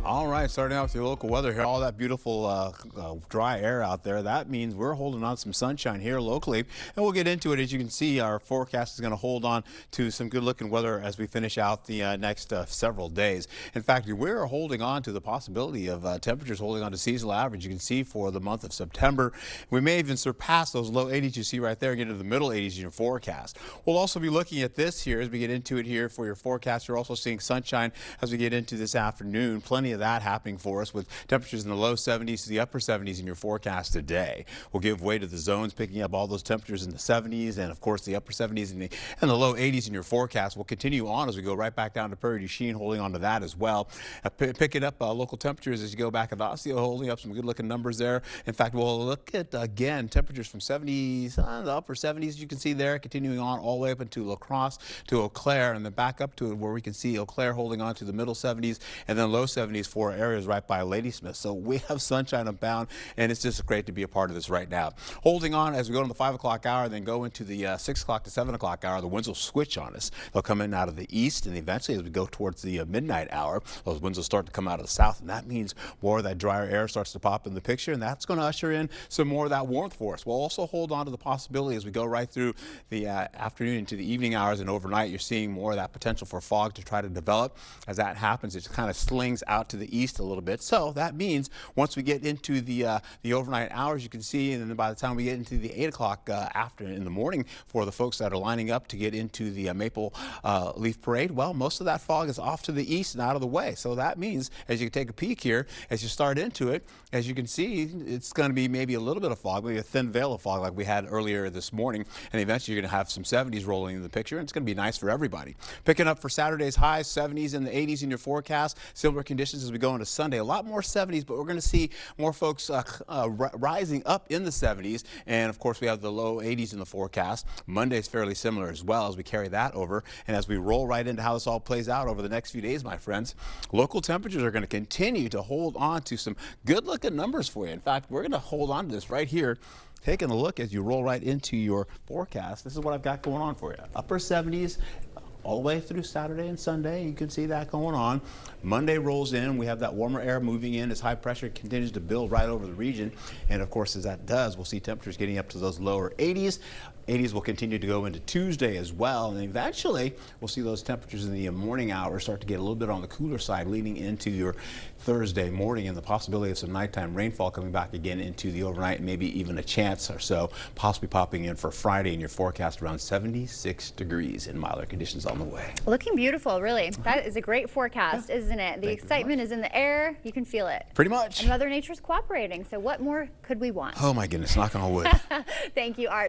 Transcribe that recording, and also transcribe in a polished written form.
All right, starting off with your local weather here, all that beautiful dry air out there. That means we're holding on to some sunshine here locally, and we'll get into it. As you can see, our forecast is going to hold on to some good-looking weather as we finish out the next several days. In fact, we're holding on to the possibility of temperatures holding on to seasonal average. You can see for the month of September, we may even surpass those low 80s you see right there and get into the middle 80s in your forecast. We'll also be looking at this here as we get into it here for your forecast. You're also seeing sunshine as we get into this afternoon. Plenty of that happening for us with temperatures in the low 70s to the upper 70s in your forecast today. We'll give way to the zones picking up all those temperatures in the 70s and of course the upper 70s and the low 80s in your forecast. We'll continue on as we go right back down to Prairie du Chien, holding on to that as well. Picking up local temperatures as you go back at Osseo, holding up some good looking numbers there. In fact, we'll look at again temperatures from 70s, the upper 70s you can see there, continuing on all the way up into La Crosse to Eau Claire, and then back up to where we can see Eau Claire holding on to the middle 70s and then low 70s for areas right by Ladysmith. So we have sunshine abound, and it's just great to be a part of this right now. Holding on as we go to the 5 o'clock hour, then go into the 6 o'clock to 7 o'clock hour, the winds will switch on us. They'll come in out of the east, and eventually as we go towards the midnight hour, those winds will start to come out of the south, and that means more of that drier air starts to pop in the picture, and that's going to usher in some more of that warmth for us. We'll also hold on to the possibility as we go right through the afternoon into the evening hours and overnight. You're seeing more of that potential for fog to try to develop. As that happens, it kind of slings out to the east a little bit. So that means once we get into the overnight hours, you can see, and then by the time we get into the 8 o'clock after in the morning for the folks that are lining up to get into the Maple Leaf Parade, well, most of that fog is off to the east and out of the way. So that means as you take a peek here, as you start into it, as you can see, it's going to be maybe a little bit of fog, maybe a thin veil of fog like we had earlier this morning, and eventually you're going to have some 70s rolling in the picture, and it's going to be nice for everybody. Picking up for Saturday's highs, 70s and the 80s in your forecast. Similar conditions as we go into Sunday. A lot more 70s, but we're going to see more folks rising up in the 70s, and of course we have the low 80s in the forecast. Monday is fairly similar as well as we carry that over, and as we roll right into how this all plays out over the next few days, my friends, local temperatures are going to continue to hold on to some good looking numbers for you. In fact, we're going to hold on to this right here. Taking a look as you roll right into your forecast, this is what I've got going on for you. Upper 70s all the way through Saturday and Sunday. You can see that going on. Monday rolls in. We have that warmer air moving in as high pressure continues to build right over the region. And of course, as that does, we'll see temperatures getting up to those lower 80s. 80s will continue to go into Tuesday as well. And eventually, we'll see those temperatures in the morning hours start to get a little bit on the cooler side leading into your Thursday morning, and the possibility of some nighttime rainfall coming back again into the overnight, maybe even a chance or so possibly popping in for Friday in your forecast around 76 degrees in milder conditions on the way. Looking beautiful, really. That is a great forecast, isn't it? The excitement is in the air. You can feel it. Pretty much. And Mother Nature's cooperating. So what more could we want? Oh my goodness, knock on wood. Thank you, Art.